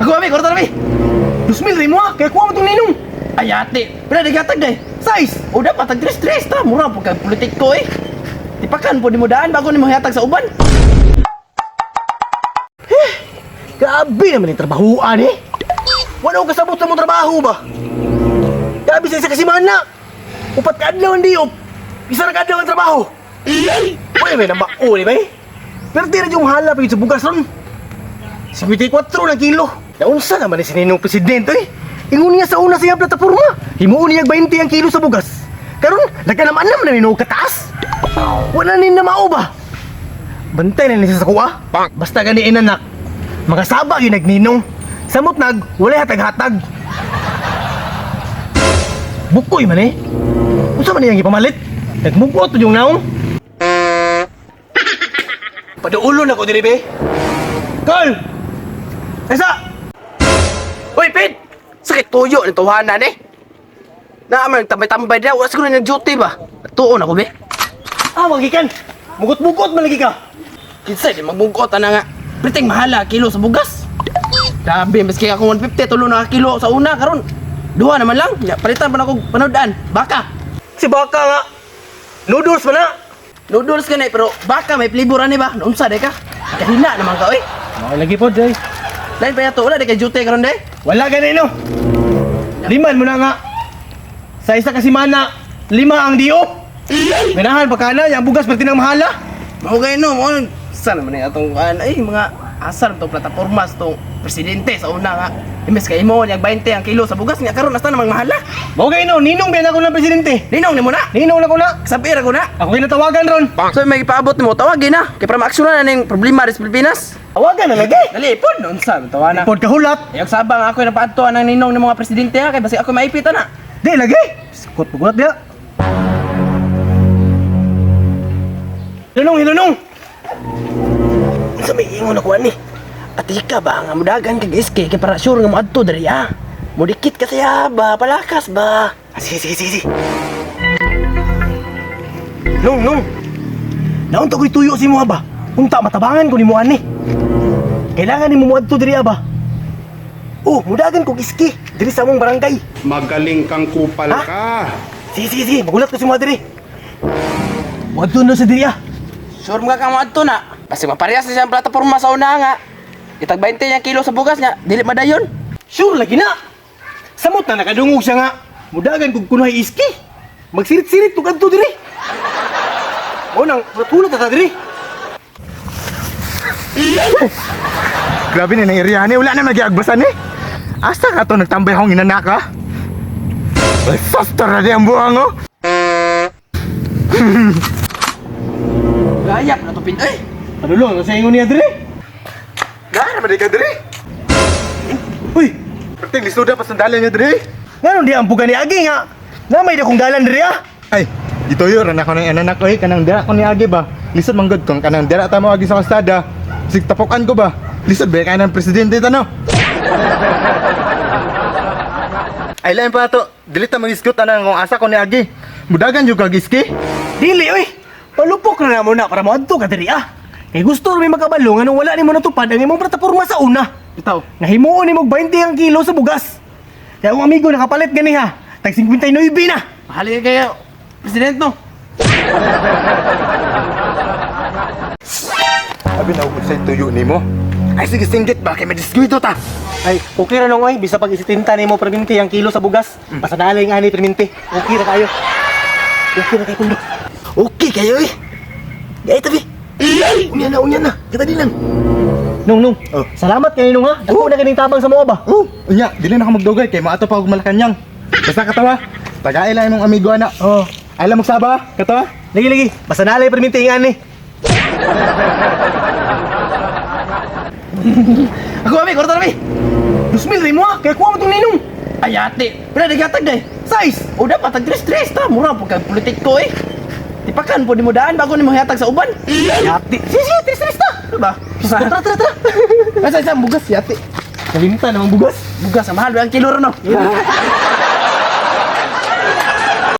Ako ami, korta na mi. 2,000 rin mo ah, kaya kuha mo itong ninong. Ay ate, pala nagatag na eh. Size, o dapat tag-dress-dress ta. Mura po kag politiko eh. Tipakan po di mo daan bago ni mo hayatag sa uban. Grabe naman yung trabahoan eh. Wala ko kasabot sa mong trabaho ba? Grabe sa isa kasi mana. Upat ka adlaw ang diop. Isa na ka adlaw ang trabaho. Wala may nambao ba eh? Pero tira yung hala pa sa bugas ron. 54 na kilo. Naunsa naman si Ninong Presidente eh. Ingon niya sa una siya plataforma. Himuon niya 20 ang kilo sa bugas. Karon nagkanaman naman na Ninong kataas. Wala nin na mao ba? Bantay na niya sa kuha. Basta gani inanak. Mga saba yung nagninong. Samot nag, wala hatag-hatag. Bukoy man eh. Unsa man niyang ipamalit? Nagmugot yung naong. Paduulon ako diri be. Call! Esa! Uy, Pete! Sakit tuyo ng tuhanan eh. Naaman, tambay-tambay daw. Wala siguro nag-duty ba? Tuon ako, be. Magikan! Mugot-mugot malagi ka! Kinsa, di magbugot na nga. Priting mahala, kilo sa bugas. Grabe, maski ako 150, tulo na kilo sa una, karon. Duha naman lang. Ya, palitan pa na akong panodaan. Baka. Si Baka nga! Noodles pa na! Noodles ka na eh, pero baka may flavor ni ba? Naunsa, de ka? Kahina naman ka, oy. Lagi po, Jay. Lain pa yato, wala de kay duty karon de. Wala ganino! Liman mo na nga! Sa isa kasi mana, 5 ang diop! Minahan pa ka na, yung bugas pati ng mahala! Mao gay no, mo saan naman atong ay mga asar to platapormas tong presidente sa una nga. Imbes kay mo yang 20 ang kilo sa bugas nya karon nasta namang mahala. Mao no, ninong biyan ako ng presidente! Ninong nimo na. Ninong na ko na! Sabi ra ko na. Ako kinatawagan ron! So may ipaabot nimo tawagin na kay para maaksyonan na ning problema sa Pilipinas. Tawagan na lagi! Dali pod unsa tawana. Pod kahulat! Ayog sabang ako napaadto ang ninong ni mga presidente ha kay basi ako maipit na. Di lagi! Sikot pagulat dia! Hinunong! Sa may ingon ako ani. Ati ka ba nga mudagan kag iske kay para sure nga moadto diri ah. Mudikit ka saya ba, palakas ba. Sige. Nung! Naon to ko'y tuyo si mo ba? Unta matabangan ko ni mo ani. Kailangan ni mo muadto diri ba? Oh, mudagan ko iski diri sa among barangay. Magaling kang kupal Ha? ka. Sige, magulat ko si mo diri. Muadto na sa diri ah. Sure mga ka moadto na. Basi maparehas na siyang plataporma sa una nga. Itag 20 yang kilo sa bugas nga, dili madayon. Sure lagi na. Samot na nakadungog siya nga. Mudagan kog kunoy iski. Magsirit-sirit tug adto diri. O nang tulad ta diri. Grabe na ng area ni. Wala na magiagbasan eh. Asa ka to nagtambay akong inanaka? Ay, sastar na di ang buhang oh. Gayap na to pin. Ay, Padulong, sa ingon niya diri. Gana naman di ka diri. Uy, Perting lisuda pa sandalan niya diri. ngano di ampugan ni Agi nga? Namay di akong dalan diri ah. Ay, ito yun. Anak ko ng inanak ko eh. Kanang dira ko ni Agi ba? Lisod manggod kong kanang dira tamo Agi sa kastada. Sig tapokan ko ba? Lisod ba kaya ng presidente tano? Ay lain pa to. Dili ta mag-iskot anang kung asa ko ni Agi. Mudagan yung kagiski. Dili oy. Palupok na mo na para moadto ka diri ah. Kay gusto rin makabalo nga nung wala nimo natupad ang imong plataporma sa una. bitaw. Nahimuon nimo 20 ang kilo sa bugas. Kaya akong amigo nakapalit gani ha. Tag 59 na. Mahali kayo, presidente no. Sabi na ako sa tuyo ni mo. Ay sige singgit ba kay madiskwito ta. Ay, okay ra nung oy, bisa pag isitinta nimo perminti ang kilo sa bugas. Pasanalay nga ni perminti. Okay ra kayo. Okay ra kayo kundo. Okay kayo eh. Gay tabi. Unya na. Kita din lang. Nung. Oh. Salamat kay nung ha. Ako na kining tabang sa mo ba? Oh, unya, dili na ako magdugay kay maato pa og Malacanang. Basta katawa. Tagay lang imong amigo ana. Oh. Ay lang magsaba, katawa. Lagi. Pasanalay perminti nga ni. Ako ami, korta na mi. 2,000 rin mo ha. Kaya kuha mo itong ninong. Ay ate, pala nagatag na eh. Size, o dapat tag-dress-dress ta. Mura po kag politiko eh. Tipakan po di mo daan bago ni mo hayatag sa uban. Yati. Sige, dress ta. Ano ba? Tara. Asa bugas yate. Kalimta namang bugas. Bugas, mahal ba ang kilo ron no?